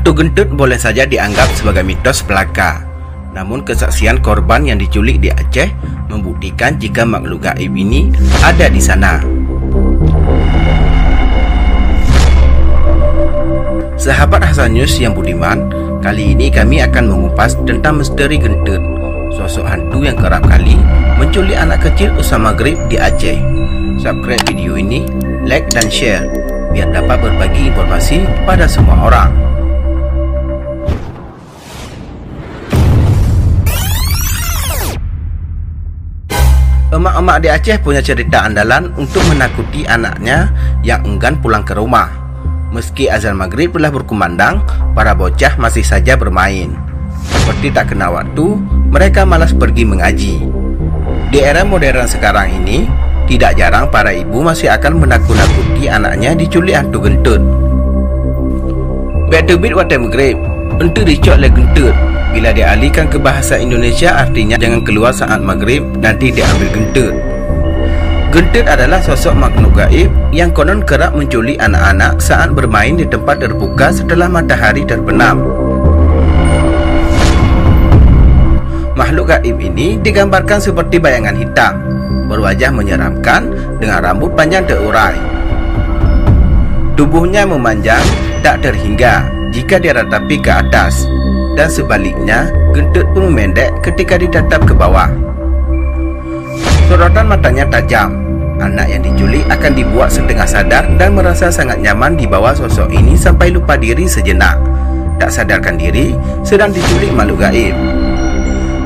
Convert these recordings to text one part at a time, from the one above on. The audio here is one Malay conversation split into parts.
Hantu gentut boleh saja dianggap sebagai mitos belaka. Namun kesaksian korban yang diculik di Aceh membuktikan jika makhluk gaib ini ada di sana. Sahabat Hasan News yang budiman, kali ini kami akan mengupas tentang misteri gentut, sosok hantu yang kerap kali menculik anak kecil usai maghrib di Aceh. Subscribe video ini, like dan share biar dapat berbagi informasi pada semua orang. Emak-emak di Aceh punya cerita andalan untuk menakuti anaknya yang enggan pulang ke rumah. Meski azan maghrib telah berkumandang, para bocah masih saja bermain. Seperti tak kenal waktu, mereka malas pergi mengaji. Di era modern sekarang ini, tidak jarang para ibu masih akan menakut-nakuti anaknya diculik hantu gentut. Back to beat waktu maghrib, entu dicok le gentut. Bila dialihkan ke bahasa Indonesia artinya jangan keluar saat maghrib, nanti diambil gentut. Gentut adalah sosok makhluk gaib yang konon kerap menculik anak-anak saat bermain di tempat terbuka setelah matahari terbenam. Makhluk gaib ini digambarkan seperti bayangan hitam, berwajah menyeramkan dengan rambut panjang terurai. Tubuhnya memanjang tak terhingga jika diratapi ke atas, dan sebaliknya gentut pun memendek ketika ditatap ke bawah. Sorotan matanya tajam. Anak yang diculik akan dibuat setengah sadar dan merasa sangat nyaman di bawah sosok ini sampai lupa diri sejenak. Tak sadarkan diri sedang diculik makhluk gaib.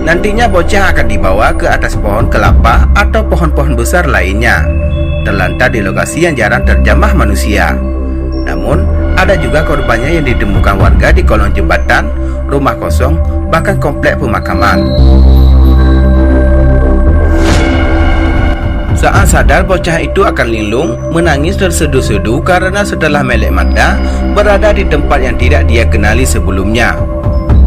Nantinya bocah akan dibawa ke atas pohon kelapa atau pohon-pohon besar lainnya, terlantar di lokasi yang jarang terjamah manusia. Namun ada juga korbannya yang ditemukan warga di kolong jembatan, rumah kosong, bahkan komplek pemakaman. Saat sadar, bocah itu akan linglung, menangis terseduh-seduh karena setelah melek mata berada di tempat yang tidak dia kenali sebelumnya.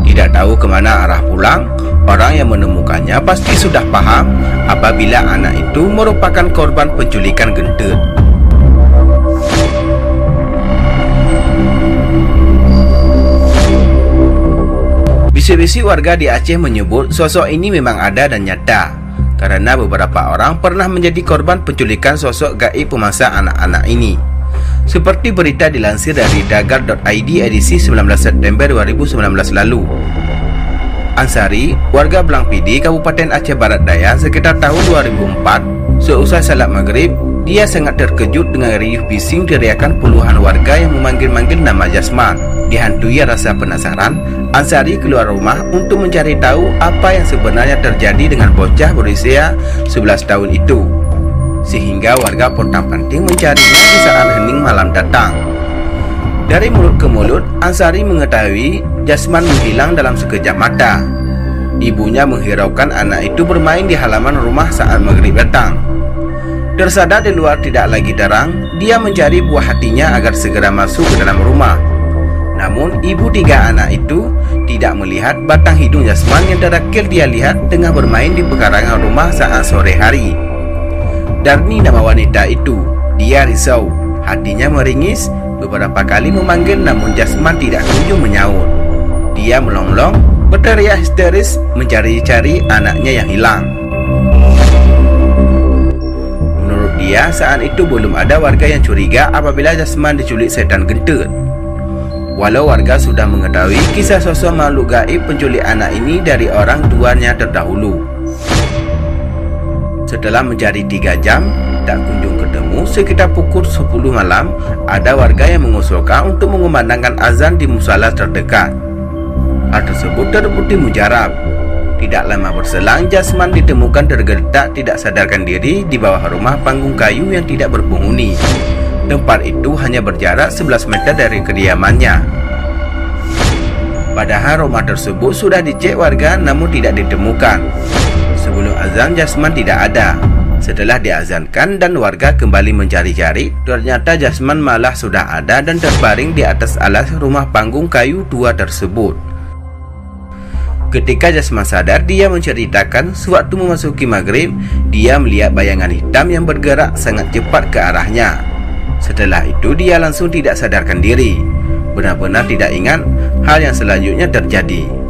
Tidak tahu kemana arah pulang, orang yang menemukannya pasti sudah paham apabila anak itu merupakan korban penculikan gentut. Bisik-bisik warga di Aceh menyebut sosok ini memang ada dan nyata, karena beberapa orang pernah menjadi korban penculikan sosok gaib pemangsa anak-anak ini. Seperti berita dilansir dari dagar.id edisi 19 September 2019 lalu. Ansari, warga Blang Pidi, Kabupaten Aceh Barat Daya sekitar tahun 2004, seusai salat maghrib, dia sangat terkejut dengan riuh bising teriakan puluhan warga yang memanggil-manggil nama Jasman. Dihantui rasa penasaran, Ansari keluar rumah untuk mencari tahu apa yang sebenarnya terjadi dengan bocah berusia 11 tahun itu. Sehingga warga pontang-panting mencarinya di saat hening malam datang. Dari mulut ke mulut, Ansari mengetahui Jasman menghilang dalam sekejap mata. Ibunya menghiraukan anak itu bermain di halaman rumah saat maghrib datang. Tersadar di luar tidak lagi terang, dia mencari buah hatinya agar segera masuk ke dalam rumah. Namun ibu tiga anak itu tidak melihat batang hidung Jasman yang terakhir dia lihat tengah bermain di pekarangan rumah saat sore hari. Darni nama wanita itu. Dia risau, hatinya meringis, beberapa kali memanggil namun Jasman tidak kunjung menyaut. Dia melonglong, berteriak histeris mencari-cari anaknya yang hilang. Menurut dia, saat itu belum ada warga yang curiga apabila Jasman diculik setan gentut. Walau warga sudah mengetahui kisah sosok makhluk gaib penculik anak ini dari orang tuanya terdahulu. Setelah mencari 3 jam, tak kunjung ketemu, sekitar pukul 10 malam, ada warga yang mengusulkan untuk mengumandangkan azan di musala terdekat. Hal tersebut terbukti mujarab. Tidak lama berselang, Jasman ditemukan tergeletak tidak sadarkan diri di bawah rumah panggung kayu yang tidak berpenghuni. Tempat itu hanya berjarak 11 meter dari kediamannya. Padahal rumah tersebut sudah dicek warga namun tidak ditemukan. Sebelum azan, Jasman tidak ada. Setelah diazankan dan warga kembali mencari-cari, ternyata Jasman malah sudah ada dan terbaring di atas alas rumah panggung kayu tua tersebut. Ketika Jasman sadar, dia menceritakan sewaktu memasuki maghrib, dia melihat bayangan hitam yang bergerak sangat cepat ke arahnya. Setelah itu dia langsung tidak sadarkan diri. benar-benar tidak ingat hal yang selanjutnya terjadi.